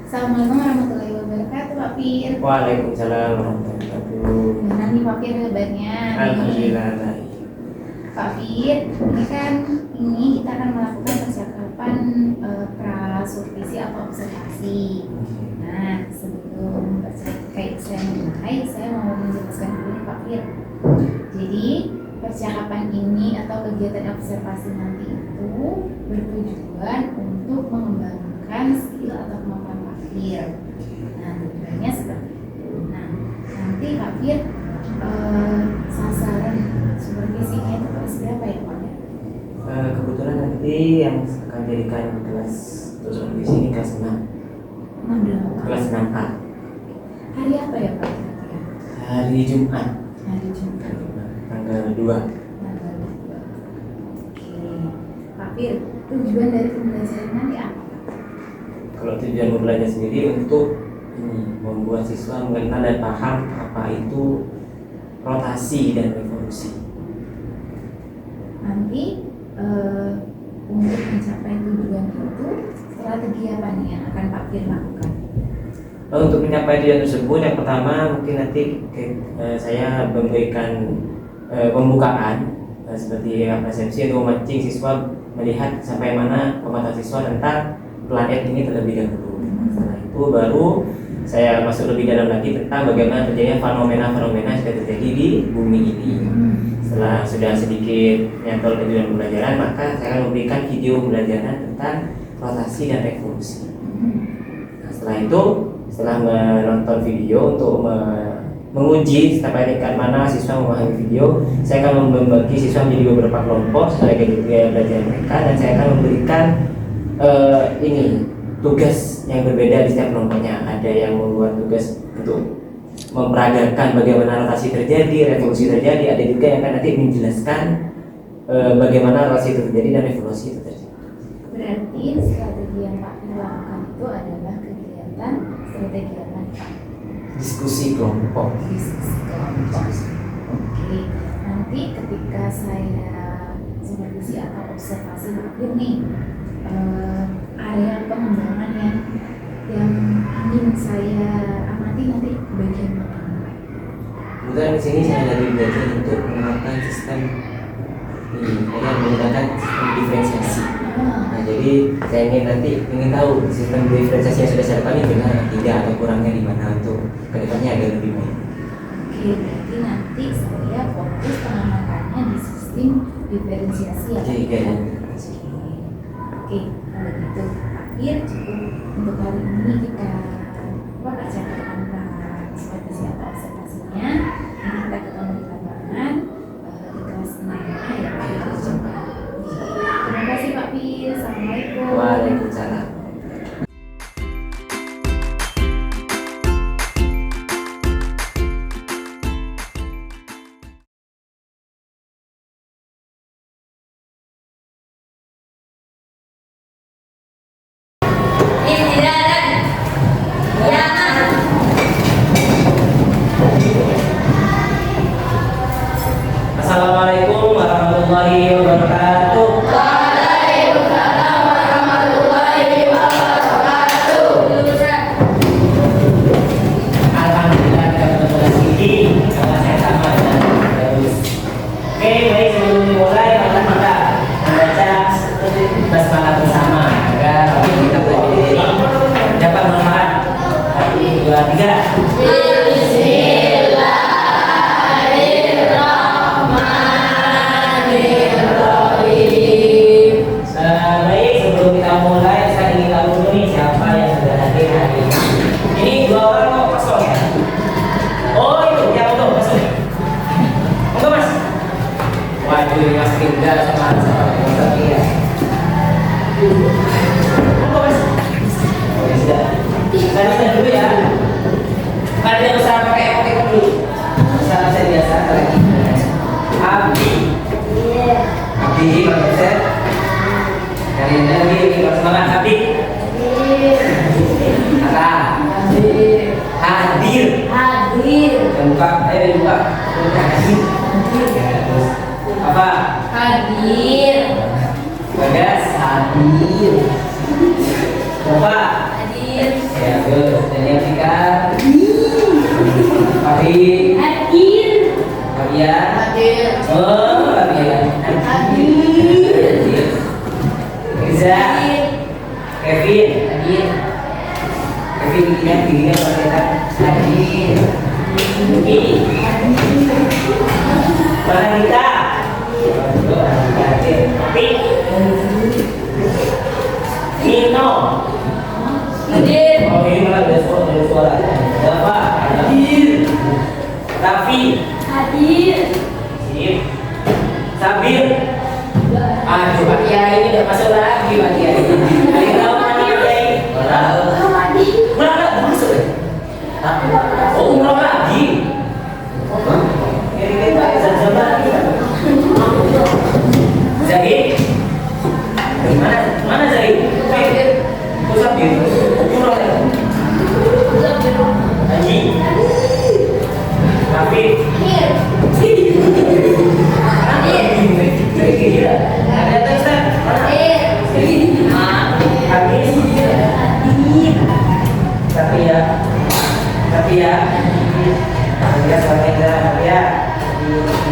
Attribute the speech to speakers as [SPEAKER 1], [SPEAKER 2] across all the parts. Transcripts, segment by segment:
[SPEAKER 1] Assalamualaikum warahmatullahi wabarakatuh, Pak Fir.
[SPEAKER 2] Waalaikumsalam warahmatullahi wabarakatuh.
[SPEAKER 1] Gimana nih Pak Fir kabarnya?
[SPEAKER 2] Alhamdulillah baik.
[SPEAKER 1] Pak Fir, ini kita akan melakukan percakapan prasurvisi atau observasi. Nah, sebelum saya mulai, saya mau menjelaskan dulu nih Pak Fir. Jadi percakapan ini atau kegiatan observasi nanti itu bertujuan untuk mengembangkan skill atau kemampuan Pak Fir. Nah, tujuannya seperti itu. Nah, nanti Pak Fir sasaran supervisinya itu kelas berapa ya Pak?
[SPEAKER 2] Kebetulan nanti yang akan jadikan kelas untuk supervisi ini kelas 6. Kelas 6A.
[SPEAKER 1] Hari apa ya Pak?
[SPEAKER 2] Hari Jumat.
[SPEAKER 1] Hari Jumat.
[SPEAKER 2] Tanggal 2.
[SPEAKER 1] Tanggal 2. Oke. Pak Fir, tujuan dari pembelajaran nanti apa?
[SPEAKER 2] Kalau tujuan belajar sendiri untuk membuat siswa mengenal dan paham apa itu rotasi dan revolusi.
[SPEAKER 1] Nanti untuk mencapai tujuan itu strategi apa nih yang akan Pak Fir lakukan?
[SPEAKER 2] Untuk mencapai tujuan tersebut, yang pertama mungkin nanti saya memberikan pembukaan seperti persepsi atau memancing siswa melihat sampai mana pemahaman siswa tentang planet ini terlebih dahulu. Setelah itu baru saya masuk lebih dalam lagi tentang bagaimana terjadinya fenomena-fenomena yang terjadi di bumi ini. Setelah sudah sedikit nyantol tujuan pembelajaran, maka saya akan memberikan video pembelajaran tentang rotasi dan revolusi. Nah, setelah itu, setelah menonton video untuk menguji sampai tingkat mana siswa memahami video, saya akan membagi siswa menjadi beberapa kelompok sebagai gaya belajar mereka, dan saya akan memberikan tugas yang berbeda di setiap kelompoknya. Ada yang membuat tugas untuk memperagakan bagaimana rotasi terjadi, revolusi terjadi. Ada juga yang akan nanti menjelaskan bagaimana rotasi itu terjadi dan revolusi itu terjadi.
[SPEAKER 1] Berarti strategi yang Pak Fir lakukan itu adalah kegiatan strategi apa Pak?
[SPEAKER 2] Diskusi kelompok.
[SPEAKER 1] Diskusi kelompok. Oke. Nanti ketika saya supervisi atau observasi Pak Fir nih, area pengembangan yang ingin saya amati nanti bagian mana?
[SPEAKER 2] Kemudian di sini saya lagi belajar untuk menerapkan sistem menggunakan sistem diferensiasi. Nah, jadi saya ingin tahu sistem diferensiasi yang sudah saya lakukan ini benar atau tidak, atau kurangnya di mana untuk kedepannya agar lebih baik.
[SPEAKER 1] Oke, berarti nanti saya fokus pengamatannya di sistem diferensiasi ya. Oke, kalau gitu Pak Fir, cukup untuk hari ini kita percakapan supervisi atau observasinya. Nanti kita ketemu di lapangan di kelas 6 ya Pak Fir. Terima kasih Pak Fir. Assalamualaikum.
[SPEAKER 2] Waalaikumsalam. Assalamualaikum warahmatullahi wabarakatuh.
[SPEAKER 3] Waalaikumsalam warahmatullahi wabarakatuh.
[SPEAKER 2] Alhamdulillah kita bertemu lagi karena saya sama dan terus. Oke, baik, sebelum dimulai mari kita membaca basmalah bersama agar kita berdiri dapat bermanfaat. 1, 2, 3. Baik, sebelum kita mulai saya ingin tahu dulu nih siapa yang sudah hadir hari ini. Ini 2 orang kok kosong ya? Oh itu, yang untuk masuk. Monggo mas. Waduh, ini mas Indra sama ya. Monggo mas. Oh ya sudah. Saya dulu ya. Kalian usaha pakai emoticon dulu. Usaha saya biasa lagi. Abdi. Abdi, Pak Yosef. Kalian lagi semangat Abdi. Kata. Hadir. Buka, buka. Hadir. Terus apa?
[SPEAKER 3] Hadir.
[SPEAKER 2] Bagas. Hadir. Bapak.
[SPEAKER 3] Hadir.
[SPEAKER 2] Ya, bagus. Dan yang ketiga. Farid. Fabian. Oh, Fabian. Riza. Kevin. Kevin tingginya berapa? Hadir. Yuki. Wanita. Nino. Oh, ini malah ada suara. Bapak. Hadir. Raffi. Sip. Sabir. Aduh, Pak Kiai ini udah masuk lagi, Pak Kiai. Kalian tahu mana Pak Kiai? Tahu. Udah masuk ya? Oh, umroh lagi. Kira-kira zam-zam lagi. Zahid. Mana Zahid? Kok Sabir? Umroh lagi. Haji. Raffi. Ada Ustaz? Mana? Habis. Tapi ya. Sama Indra, ya.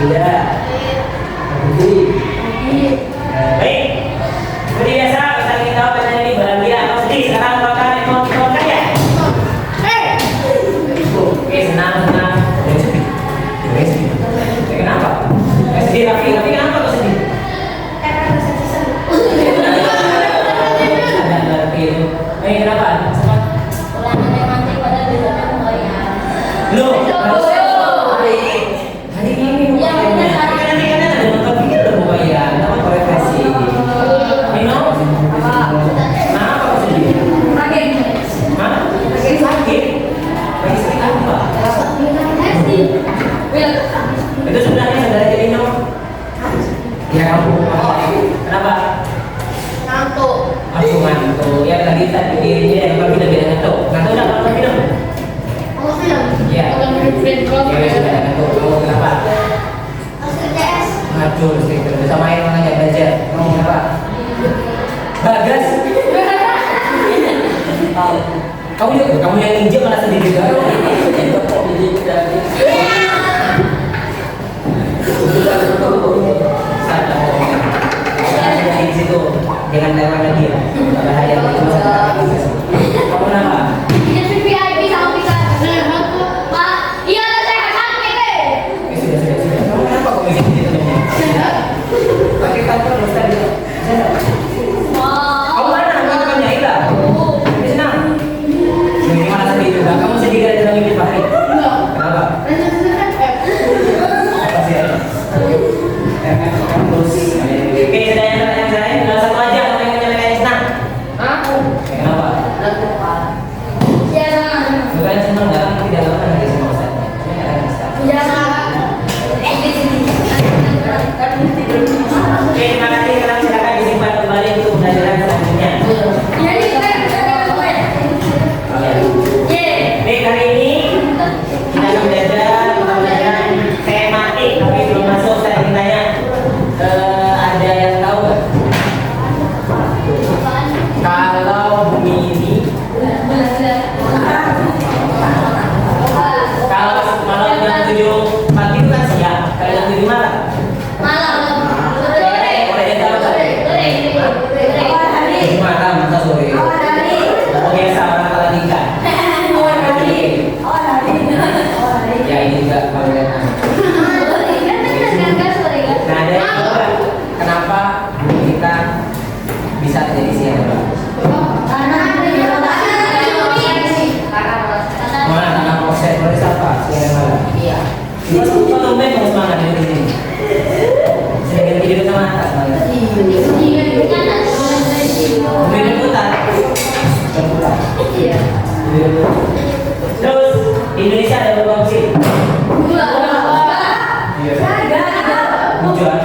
[SPEAKER 2] Tidak. Baik. Seperti biasa, Ustaz kita pertanyaan ini bahagia atau sedih. Sekarang apakah mau dikeluarkan ya? Oke, senang. Kenapa? Sedih Raffi kenapa kok sedih? Kenapa? Loh, hari ini nanti kan ada nonton film bukan ya? Nama koreksi. Mino? Kenapa kok sedih? Hah? Sakit? Lagi sakit apa? Itu sebenarnya saudara jadi Mino? Ya kamu. Kenapa? Ngantuk. Ya tadi dirinya yang paling tidak beda ngantuk. Ngantuk udah kalau minum? Ya. Ya sudah ngantuk. Kamu kenapa? Ngacur sih. Bisa main makanya belajar. Kamu kenapa? Bagas. Kamu yang injek malah sendiri juga. Di situ jangan lewat lagi ya. Bahaya. Kamu kenapa? Sudah. Kamu kenapa kok begini temennya? Pakai kantor Ustaz. Kamu mana? Kamu temannya hilang. Ini senang. Ini mana sedih juga? Kamu sedih gara dalam mimpi Fahri? Kenapa? Oke, sudah yang lain. Satu aja orang yang nyalain senang. Kenapa? Bukan senang, tidak lama lagi sama Ustaz. Ini ada Ustaz. Oke, terima kasih. Sekarang silakan disimpan kembali untuk pembelajaran selanjutnya. Baik, hari ini kita akan belajar pembelajaran tematik, tapi belum masuk. Saya ingin tanya, ada yang tahu nggak? Kalau bumi ini, kalau malam jam 7 pagi itu kan siang, kalau jam 7 malam. Malam masa sore. Biasa orang kalau nikah. Ya ini juga pembelajaran. Nah, ada yang tahu nggak kenapa kita bisa terjadi siang Pak? Mana karena proses apa? Siang malam. Iya. Kok tumben kamu semangat di sini? Sedikit tidur sama atas malam. Beda putar. Iya. Terus di Indonesia ada berapa musim? Hujan.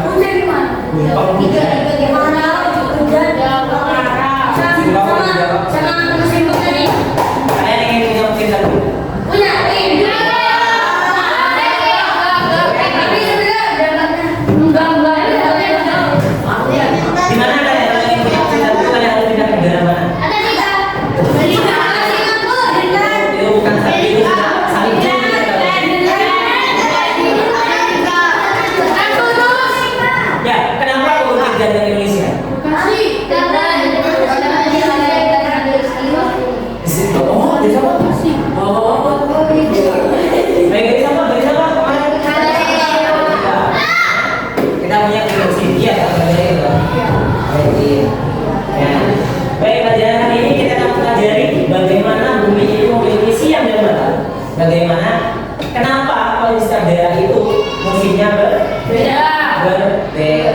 [SPEAKER 2] Baik, pelajaran hari ini kita akan pelajari bagaimana bumi itu memiliki siang dan malam. Bagaimana, kenapa kalau di setiap daerah itu musimnya berbeda. Baik,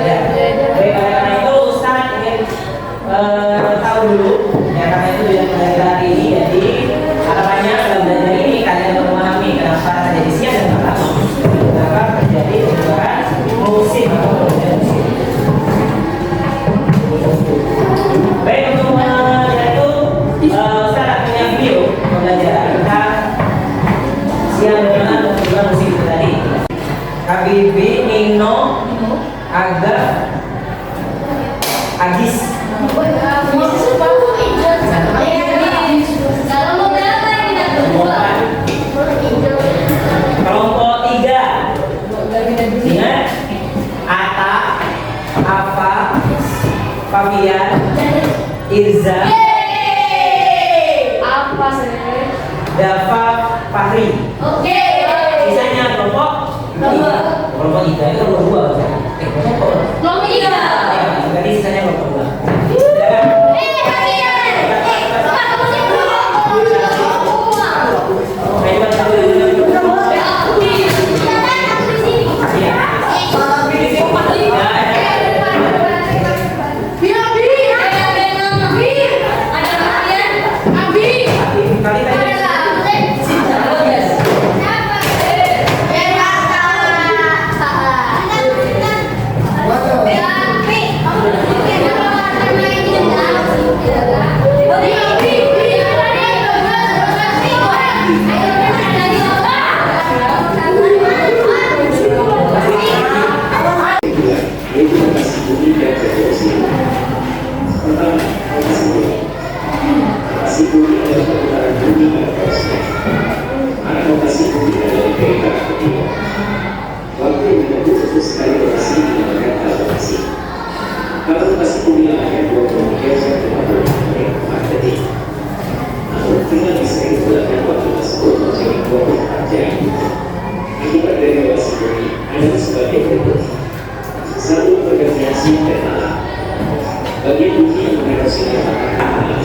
[SPEAKER 2] karena itu Ustaz ingin tahu dulu. Ya, karena itu dengan pelajaran hari ini, jadi harapannya dalam belajar ini kalian memahami kenapa terjadi siang dan malam, kenapa terjadi perubahan musim atau perubahan musim. Baik, untuk itu Ustaz punya video pembelajaran tentang siang dan malam dan perubahan musim itu tadi. Habibi, Nino, Aga, Agis. Kelompok 3. Ingat, Ata, Afa, Fabian, Irza,
[SPEAKER 3] Apa sih?
[SPEAKER 2] Dafa, Fahri.
[SPEAKER 3] Oke.
[SPEAKER 2] Sisanya kelompok 3. Kelompok 3 itu kelompok 2.
[SPEAKER 3] Kelompok 3.
[SPEAKER 2] Jadi sisanya kelompok 2. Silakan.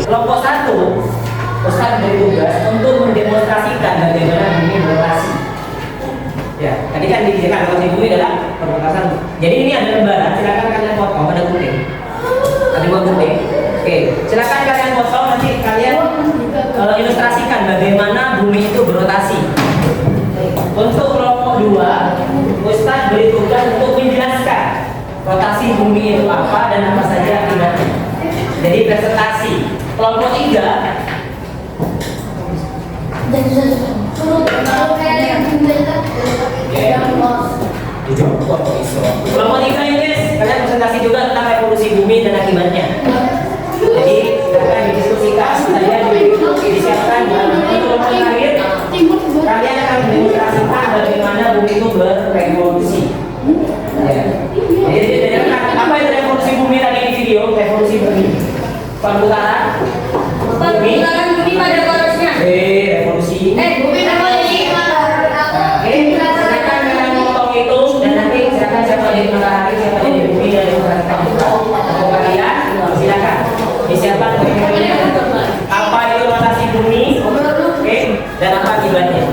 [SPEAKER 2] Kelompok 1, Ustaz beri tugas untuk mendemonstrasikan bagaimana bumi berotasi. Ya, tadi kan dijelaskan rotasi bumi adalah perputasan. Jadi ini ada lembaran, silakan kalian potong, ada gunting. Ada dua gunting. Oke, silakan kalian potong, nanti kalian ilustrasikan bagaimana bumi itu berotasi. Untuk kelompok 2, Ustaz beri tugas untuk menjelaskan rotasi bumi itu apa dan apa saja akibatnya. Jadi presentasi. Kelompok 3, kelompok 3 ini guys, kalian presentasi juga tentang evolusi bumi dan akibatnya. Jadi silakan didiskusikan, kalian disiapkan untuk kelompok terakhir. Kalian akan mendemonstrasikan bagaimana bumi itu berevolusi. Ya. Jadi apa itu revolusi bumi tadi di video? Revolusi bumi, perputaran bumi
[SPEAKER 3] pada porosnya.
[SPEAKER 2] Revolusi.
[SPEAKER 3] Bumi revolusi.
[SPEAKER 2] Oke, silakan kalian potong itu dan nanti silakan siapa jadi matahari, siapa jadi bumi dan demonstrasikan juga. Untuk kalian silakan disiapkan apa itu rotasi bumi, oke, dan apa akibatnya.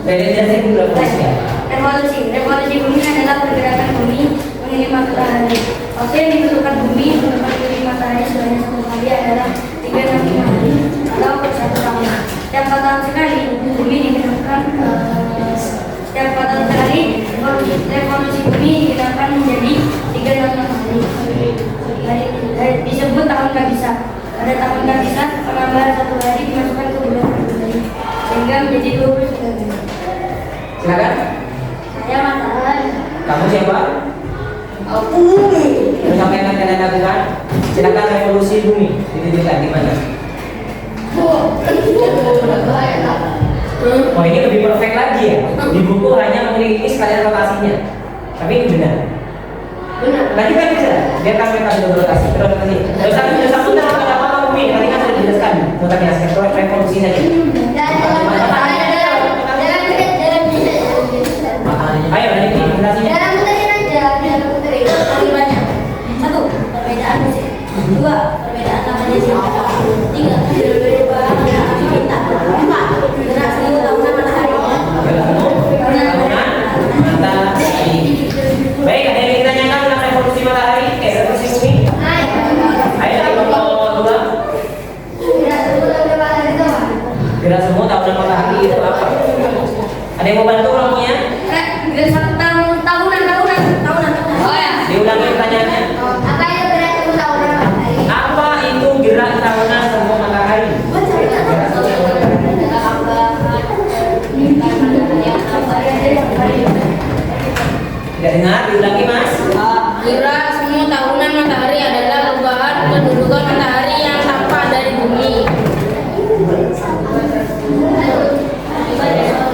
[SPEAKER 2] Revolusi revolusi ya.
[SPEAKER 3] Revolusi bumi adalah pergerakan bumi mengelilingi matahari. Waktu yang dibutuhkan bumi untuk mengelilingi matahari sebanyak 1 kali adalah 365 hari atau 1 tahun. Setiap 4 tahun sekali bumi digerakkan. Setiap 4 tahun sekali revolusi bumi digerakkan menjadi 365 hari. Disebut tahun kabisat. Pada tahun kabisat penambahan 1 hari dimasukkan ke bulan Februari sehingga menjadi 29 hari.
[SPEAKER 2] Silakan.
[SPEAKER 3] Saya Matahan.
[SPEAKER 2] Kamu siapa?
[SPEAKER 3] Aku.
[SPEAKER 2] Terus apa yang akan kalian lakukan? Silakan revolusi bumi. Ditunjukkan di mana? Oh ini lebih perfect lagi ya. Di buku hanya memiliki sekalian lokasinya. Tapi ini benar.
[SPEAKER 3] Benar.
[SPEAKER 2] Nanti kan bisa. Biar kami kasih dulu lokasi. Terus lokasi. Terus aku tak apa bumi. Nanti kan sudah dijelaskan. Mutarnya sekarang revolusi saja. Ayo lanjut presentasinya.
[SPEAKER 3] Dalam muterin aja, dalam muterin. Kalimatnya. 1. Perbedaan musik. 2. Perbedaan namanya siapa. 3. Berubah kita. 4. Gerak semu tahunan matahari.
[SPEAKER 2] Matahari. Baik, ada yang ingin ditanyakan tentang revolusi matahari? Revolusi bumi? Ayo kita
[SPEAKER 3] Gerak semu tahunan matahari itu apa?
[SPEAKER 2] gerak semua tahunan matahari itu apa? Ada yang mau bantu kelompoknya?
[SPEAKER 3] Gerak 1 tahunan. Oh ya.
[SPEAKER 2] Diulangi pertanyaannya.
[SPEAKER 3] Apa itu gerak semu tahunan matahari?
[SPEAKER 2] Apa itu gerak tahunan semua matahari? Tidak dengar? Diulangi mas.
[SPEAKER 3] Gerak semu tahunan matahari adalah perubahan kedudukan matahari yang tampak dari bumi.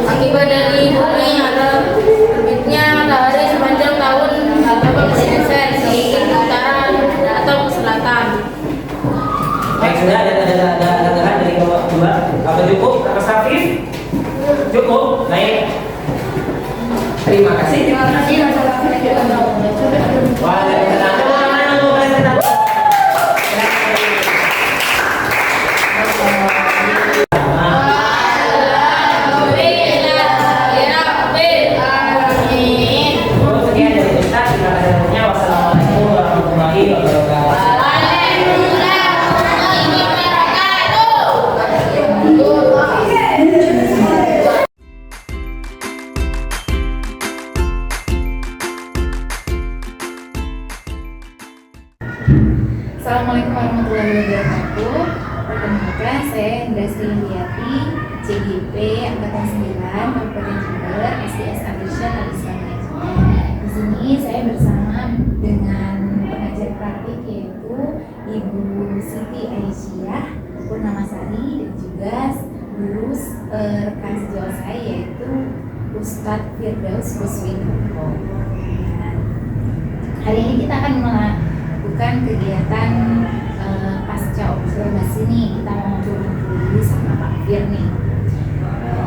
[SPEAKER 3] Akibat dari bumi adalah terbitnya matahari sepanjang tahun atau bergeser ke utara atau ke selatan.
[SPEAKER 2] Baik, sudah ada dengaran dari kelompok dua. Apa cukup? Apa Safif? Cukup. Baik. Terima kasih.
[SPEAKER 3] Terima kasih.
[SPEAKER 2] Waalaikumsalam. Mana mau presentasi? Sekian dari Ustaz. Terima kasih. Wassalamualaikum warahmatullahi wabarakatuh.
[SPEAKER 1] Assalamualaikum warahmatullahi wabarakatuh. Perkenalkan, saya Indra Sriwiyati, CGP Angkatan 9, Kabupaten Jember, SDS Addition Al-Islam Management. Di sini saya bersama dengan pengajar praktik yaitu Ibu Siti Aisyah Purnamasari dan juga guru rekan sejauh saya yaitu Ustadz Firdaus Ruswinto. Hari ini kita akan melakukan kegiatan pasca observasi nih. Kita mau turun dulu sama Pak Fir nih.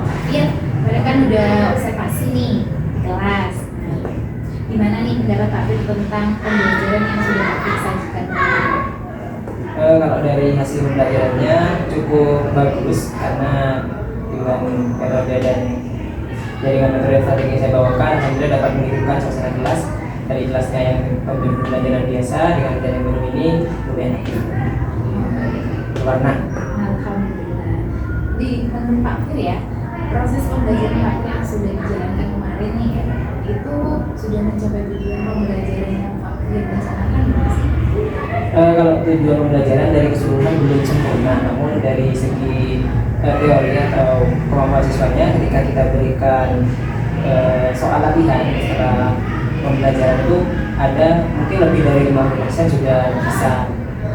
[SPEAKER 1] Pak Fir, mereka kan udah observasi nih di kelas. Gimana nih pendapat Pak Fir tentang pembelajaran yang sudah Pak Fir sajikan?
[SPEAKER 2] Kalau dari hasil pembelajarannya cukup bagus karena dengan metode dan jaringan metode strategi yang saya bawakan, alhamdulillah dapat menghidupkan suasana kelas dari kelasnya yang pembelajaran biasa dengan jaringan baru ini lebih enak, berwarna.
[SPEAKER 1] Alhamdulillah. Di menurut Pak Fir ya, proses pembelajaran Pak Fir yang sudah dijalankan kemarin nih, itu sudah mencapai tujuan pembelajaran yang Pak Fir rencanakan belum sih?
[SPEAKER 2] Kalau tujuan pembelajaran dari keseluruhan belum sempurna, namun dari segi teori atau kemampuan siswanya ketika kita berikan soal latihan setelah pembelajaran itu ada mungkin lebih dari 50% sudah bisa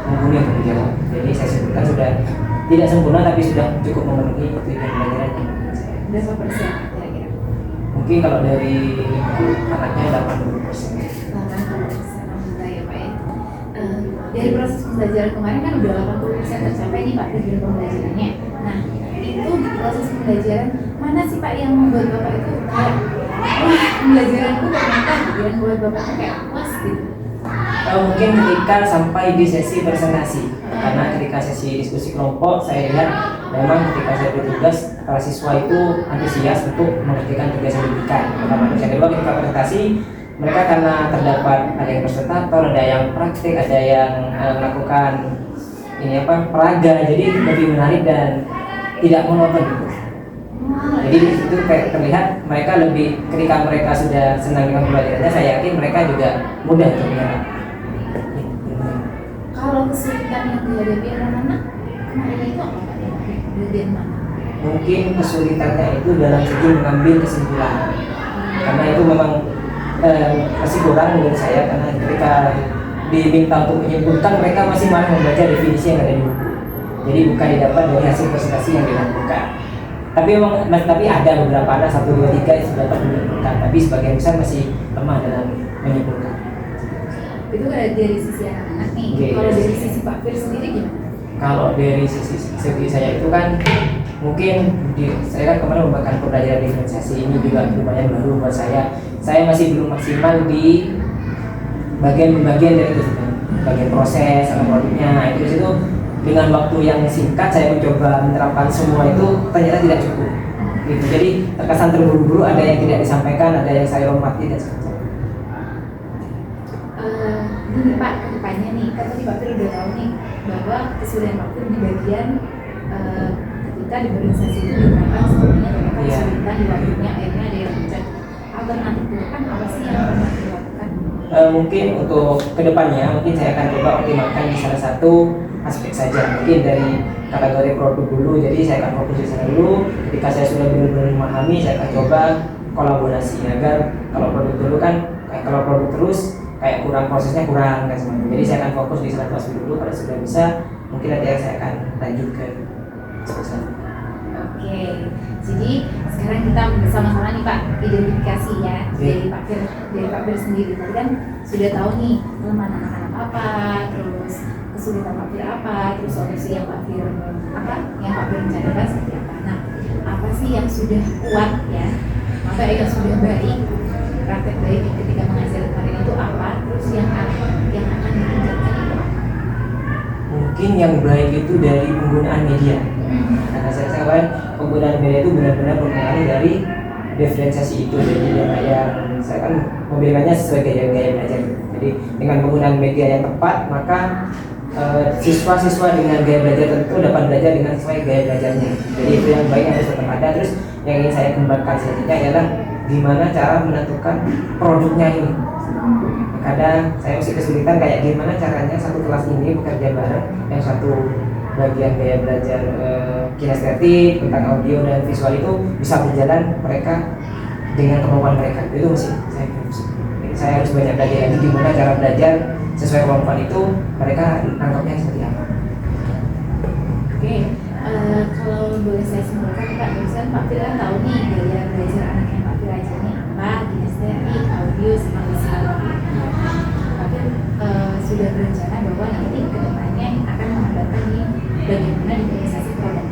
[SPEAKER 2] menghubungi untuk menjawab. Jadi saya sebutkan sudah tidak sempurna tapi sudah cukup memenuhi tujuan pembelajarannya.
[SPEAKER 1] Berapa persen kira-kira?
[SPEAKER 2] Mungkin kalau dari anaknya 80%.
[SPEAKER 1] 80%, alhamdulillah ya Pak ya. Dari proses pembelajaran kemarin kan udah 80% tercapai nih Pak tujuan pembelajarannya. Nah, itu di proses pembelajaran mana sih Pak yang membuat Bapak itu kayak wah pembelajaranku ternyata yang buat Bapak tuh kayak puas gitu?
[SPEAKER 2] Mungkin ketika sampai di sesi presentasi, karena ketika sesi diskusi kelompok saya lihat memang ketika saya bertugas para siswa itu antusias untuk mengerjakan tugas yang diberikan. Pertama, terus yang kedua ketika presentasi mereka karena terdapat ada yang presentator, ada yang praktik, ada yang melakukan peraga, jadi lebih menarik dan tidak monoton gitu. Jadi itu kayak terlihat mereka lebih, ketika mereka sudah senang dengan pembelajarannya, saya yakin mereka juga mudah untuk menyerap.
[SPEAKER 1] Kalau kesulitan yang dihadapi anak-anak kemarin itu apa Pak? Bagian mana?
[SPEAKER 2] Mungkin kesulitannya itu dalam segi mengambil kesimpulan, karena itu memang masih kurang menurut saya, karena ketika diminta untuk menyimpulkan mereka masih malah membaca definisi yang ada di buku, jadi bukan didapat dari hasil presentasi yang dilakukan. Tapi memang ada beberapa anak 1, 2, 3 yang sudah dapat menyimpulkan, tapi sebagian besar masih lemah dalam menyimpulkan.
[SPEAKER 1] Itu kan dari sisi anak-anak nih.
[SPEAKER 2] Okay.
[SPEAKER 1] Kalau dari sisi Pak Fir sendiri gimana?
[SPEAKER 2] Kalau dari segi saya itu kan mungkin saya kan kemarin memberikan pembelajaran diferensiasi, ini juga lumayan baru buat saya. Saya masih belum maksimal di bagian-bagian dari itu, bagian proses atau produknya. Itu dengan waktu yang singkat saya mencoba menerapkan semua itu ternyata tidak cukup. Gitu. Jadi terkesan terburu-buru, ada yang tidak disampaikan, ada yang saya lompati dan sebagainya.
[SPEAKER 1] Ini Pak, kedepannya nih, kan tadi Pak Fir udah tahu nih bahwa kesulitan Pak Fir di bagian ketika di organisasi itu diterapkan sebelumnya ternyata kesulitan di waktunya, akhirnya ada yang mencari alternatif itu kan apa sih yang akan dilakukan?
[SPEAKER 2] Mungkin untuk kedepannya mungkin saya akan coba optimalkan di salah satu aspek saja, mungkin dari kategori produk dulu. Jadi saya akan fokus di sana dulu. Ketika saya sudah benar-benar memahami, saya akan coba kolaborasi, agar kalau produk dulu kan kalau produk terus kayak kurang, prosesnya kurang kan semuanya. Jadi saya akan fokus di salah satu aspek dulu. Kalau sudah bisa, mungkin nanti saya akan lanjut ke aspek selanjutnya.
[SPEAKER 1] Oke, jadi sekarang kita bersama-sama nih Pak identifikasi ya dari Pak Fir sendiri. Tadi kan sudah tahu nih kelemahan anak-anak apa, terus kesulitan Pak Fir apa, terus solusi yang Pak Fir rencanakan seperti apa. Nah, apa sih yang sudah kuat ya, apa yang sudah baik, praktek baik ketika mengajar kemarin itu apa, terus yang akan ditingkatkan itu apa?
[SPEAKER 2] Mungkin yang baik itu dari penggunaan media. Karena saya katakan penggunaan media itu benar-benar berpengaruh dari diferensiasi itu. Jadi yang saya kan memberikannya sesuai gaya belajar. Jadi dengan penggunaan media yang tepat, maka siswa-siswa dengan gaya belajar tertentu dapat belajar dengan sesuai gaya belajarnya. Jadi itu yang baik yang harus tetap ada. Terus yang ingin saya kembangkan selanjutnya adalah gimana cara menentukan produknya ini. Kadang saya masih kesulitan kayak gimana caranya satu kelas ini bekerja bareng, yang satu bagian gaya belajar kinestetik tentang audio dan visual itu bisa berjalan mereka dengan kemampuan mereka. Itu masih saya harus banyak belajar lagi gimana cara belajar sesuai kemampuan itu, mereka nangkapnya seperti apa.
[SPEAKER 1] Oke, kalau boleh saya simpulkan Pak, barusan Pak Fir kan tahu nih gaya belajar anak yang Pak Fir ajarnya apa, kinestetik, audio, sama visual. Pak Fir sudah berencana bahwa nanti kedepannya akan mengadakan nih bagaimana diferensiasi produk.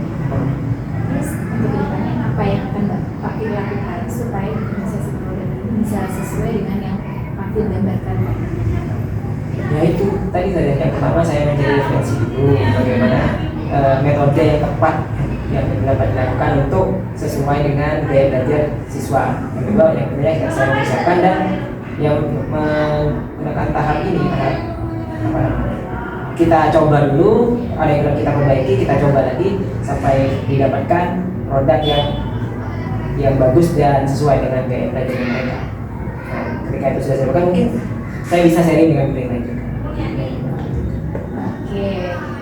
[SPEAKER 1] Terus untuk kedepannya apa yang akan Pak Fir lakukan supaya diferensiasi produk ini bisa sesuai dengan yang Pak Fir gambarkan?
[SPEAKER 2] Ya itu tadi yang pertama saya mencari referensi dulu bagaimana metode yang tepat yang dapat dilakukan untuk sesuai dengan gaya belajar siswa. Yang kedua yang saya persiapkan dan yang menggunakan tahap ini kita coba dulu, ada yang kita perbaiki, kita coba lagi sampai didapatkan produk yang bagus dan sesuai dengan gaya belajar mereka. Nah, ketika itu sudah saya lakukan, mungkin saya bisa sharing dengan mereka juga.
[SPEAKER 1] Oke,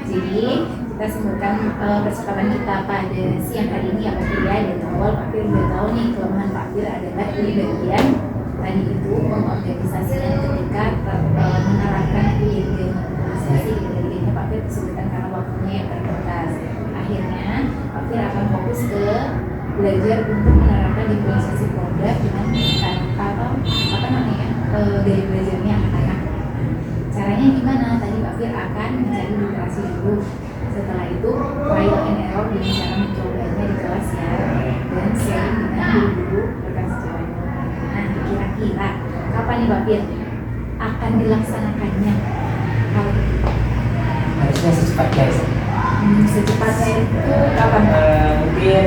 [SPEAKER 1] jadi kita simpulkan percakapan kita pada siang hari ini ya Pak Fir ya. Dari awal Pak Fir udah tahu nih kelemahan Pak Fir adalah di bagian tadi itu mengorganisasikan ketika menerapkan ide organisasi idenya Pak Fir kesulitan karena waktunya yang terbatas. Akhirnya Pak Fir akan fokus ke belajar untuk menerapkan diferensiasi produk dengan gaya belajarnya anak-anak. Caranya gimana? Tadi Pak Fir akan mencari literasi dulu. Setelah itu trial and error dengan cara mencobanya di kelas ya, dan sharing dengan guru rekan sejawatnya. Nah, kira-kira kapan nih Pak Fir akan dilaksanakannya hal itu?
[SPEAKER 2] Harusnya secepatnya.
[SPEAKER 1] Secepatnya itu kapan?
[SPEAKER 2] Mungkin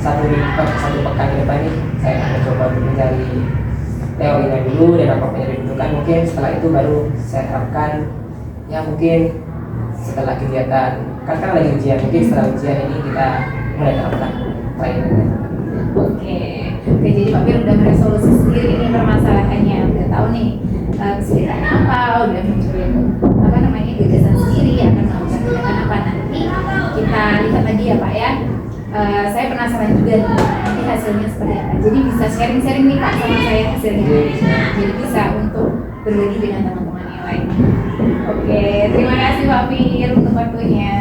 [SPEAKER 4] satu pekan ke depan ini saya akan mencoba untuk mencari teorinya dulu dan apa yang dibutuhkan. Mungkin setelah itu baru saya terapkan ya, mungkin setelah kegiatan kan lagi ujian, mungkin setelah ujian ini kita mulai terapkan trainingnya.
[SPEAKER 1] Oke, jadi Pak Fir udah meresolusi sendiri ini permasalahannya, udah tahu nih kesulitannya apa, udah mencuri apa namanya gagasan sendiri ya, akan melakukan tindakan apa nanti kita lihat lagi ya Pak ya. Saya penasaran juga nih, nanti hasilnya seperti apa. Jadi bisa sharing-sharing nih Pak sama saya hasilnya. Jadi bisa untuk berbagi dengan teman-teman yang lain. Oke, terima kasih Pak Fir untuk waktunya.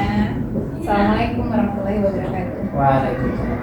[SPEAKER 1] Assalamualaikum warahmatullahi wabarakatuh.
[SPEAKER 4] Waalaikumsalam.